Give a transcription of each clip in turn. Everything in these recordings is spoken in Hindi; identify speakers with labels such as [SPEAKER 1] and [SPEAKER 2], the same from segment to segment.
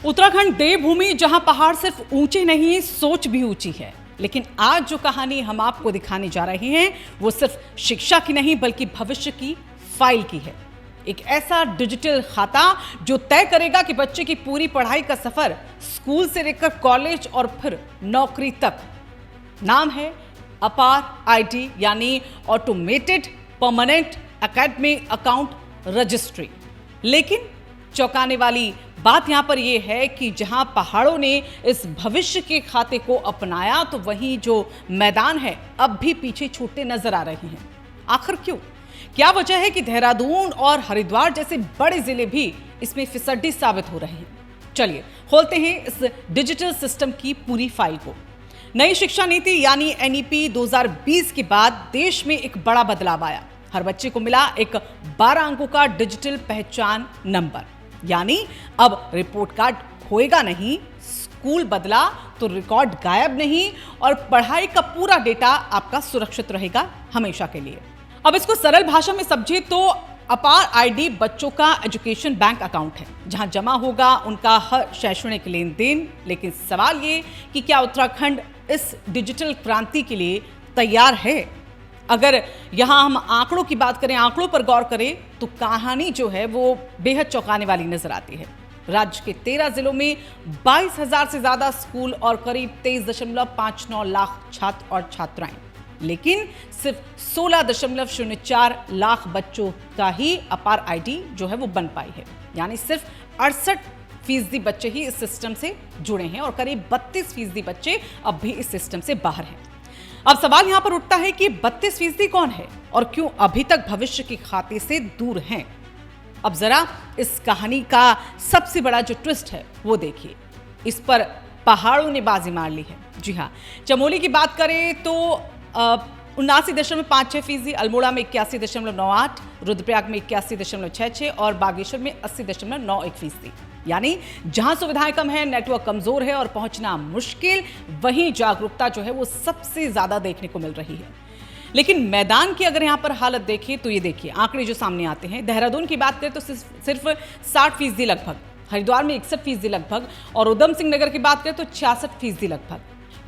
[SPEAKER 1] उत्तराखंड देवभूमि, जहां पहाड़ सिर्फ ऊंचे नहीं, सोच भी ऊंची है। लेकिन आज जो कहानी हम आपको दिखाने जा रहे हैं वो सिर्फ शिक्षा की नहीं बल्कि भविष्य की फाइल की है। एक ऐसा डिजिटल खाता जो तय करेगा कि बच्चे की पूरी पढ़ाई का सफर स्कूल से लेकर कॉलेज और फिर नौकरी तक। नाम है अपार आईडी, यानी automated permanent academic account registry. लेकिन चौंकाने वाली बात यहां पर यह है कि जहां पहाड़ों ने इस भविष्य के खाते को अपनाया, तो वहीं जो मैदान है अब भी पीछे छूटते नजर आ रहे हैं। आखिर क्यों? क्या वजह है कि देहरादून और हरिद्वार जैसे बड़े जिले भी इसमें फिसड्डी साबित हो रहे हैं? चलिए खोलते हैं इस डिजिटल सिस्टम की पूरी फाइल को। नई शिक्षा नीति यानी एनईपी 2020 के बाद देश में एक बड़ा बदलाव आया। हर बच्चे को मिला एक 12 अंकों का डिजिटल पहचान नंबर, यानी अब रिपोर्ट कार्ड खोएगा नहीं, स्कूल बदला तो रिकॉर्ड गायब नहीं, और पढ़ाई का पूरा डेटा आपका सुरक्षित रहेगा हमेशा के लिए। अब इसको सरल भाषा में समझे तो अपार आईडी बच्चों का एजुकेशन बैंक अकाउंट है, जहां जमा होगा उनका हर शैक्षणिक लेन देन। लेकिन सवाल ये कि क्या उत्तराखंड इस डिजिटल क्रांति के लिए तैयार है? अगर यहां हम आंकड़ों की बात करें, आंकड़ों पर गौर करें, तो कहानी जो है वो बेहद चौंकाने वाली नजर आती है। राज्य के 13 जिलों में 22,000 से ज्यादा स्कूल और करीब 23.59 लाख छात्र और छात्राएं, लेकिन सिर्फ 16.04 लाख बच्चों का ही अपार आईडी जो है वो बन पाई है। यानी सिर्फ 68% बच्चे ही इस सिस्टम से जुड़े हैं और करीब 32% बच्चे अब भी इस सिस्टम से बाहर हैं। अब सवाल यहां पर उठता है कि 32% कौन है और क्यों अभी तक भविष्य के खाते से दूर हैं? अब जरा इस कहानी का सबसे बड़ा जो ट्विस्ट है वो देखिए। इस पर पहाड़ों ने बाजी मार ली है। जी हाँ, चमोली की बात करें तो 79.56%, अल्मोड़ा में 81.98%, रुद्रप्रयाग में 81.66% और बागेश्वर में 80.91%। यानी जहां सुविधाएं कम है, नेटवर्क कमजोर है और पहुंचना मुश्किल, वहीं जागरूकता जो है वो सबसे ज्यादा देखने को मिल रही है। लेकिन मैदान की अगर यहां पर हालत देखें तो ये देखिए आंकड़े जो सामने आते हैं। देहरादून की बात करें तो सिर्फ 60% लगभग, हरिद्वार में 61% लगभग, और उधम सिंह नगर की बात करें तो 66% लगभग।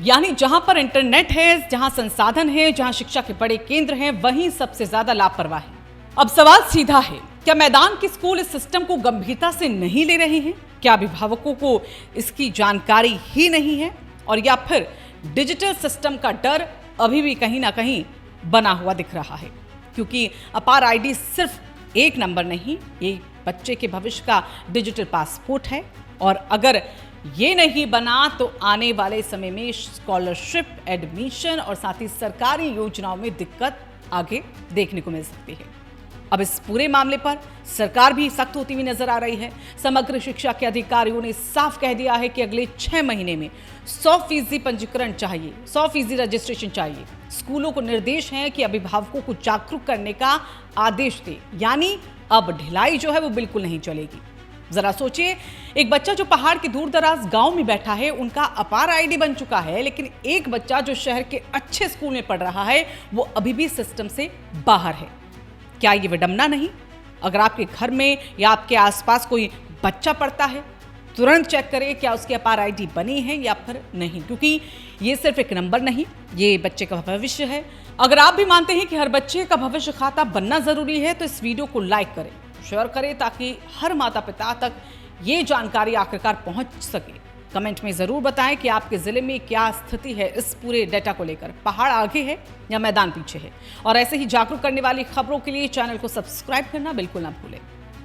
[SPEAKER 1] यानी जहां पर इंटरनेट है, जहां संसाधन है, जहां शिक्षा के बड़े केंद्र हैं, वहीं सबसे ज्यादा लापरवाह है। अब सवाल सीधा है, क्या मैदान के स्कूल इस सिस्टम को गंभीरता से नहीं ले रहे हैं? क्या अभिभावकों को इसकी जानकारी ही नहीं है? और या फिर डिजिटल सिस्टम का डर अभी भी कहीं ना कहीं बना हुआ दिख रहा है? क्योंकि अपार आईडी सिर्फ एक नंबर नहीं, ये बच्चे के भविष्य का डिजिटल पासपोर्ट है। और अगर ये नहीं बना तो आने वाले समय में स्कॉलरशिप, एडमिशन और साथ ही सरकारी योजनाओं में दिक्कत आगे देखने को मिल सकती है। अब इस पूरे मामले पर सरकार भी सख्त होती हुई नजर आ रही है। समग्र शिक्षा के अधिकारियों ने साफ कह दिया है कि अगले 6 महीने में 100% पंजीकरण चाहिए, 100% रजिस्ट्रेशन चाहिए। स्कूलों को निर्देश है कि अभिभावकों को जागरूक करने का आदेश दे, यानी अब ढिलाई जो है वो बिल्कुल नहीं चलेगी। जरा सोचिए, एक बच्चा जो पहाड़ के दूर दराज गांव में बैठा है, उनका अपार आईडी बन चुका है, लेकिन एक बच्चा जो शहर के अच्छे स्कूल में पढ़ रहा है वो अभी भी सिस्टम से बाहर है। क्या ये विडंबना नहीं? अगर आपके घर में या आपके आसपास कोई बच्चा पढ़ता है, तुरंत चेक करें क्या उसकी अपार आईडी बनी है या फिर नहीं, क्योंकि ये सिर्फ एक नंबर नहीं, ये बच्चे का भविष्य है। अगर आप भी मानते हैं कि हर बच्चे का भविष्य खाता बनना जरूरी है तो इस वीडियो को लाइक करें, शेयर करें, ताकि हर माता पिता तक ये जानकारी आखिरकार पहुंच सके। कमेंट में जरूर बताएं कि आपके जिले में क्या स्थिति है इस पूरे डेटा को लेकर, पहाड़ आगे है या मैदान पीछे है। और ऐसे ही जागरूक करने वाली खबरों के लिए चैनल को सब्सक्राइब करना बिल्कुल ना भूलें।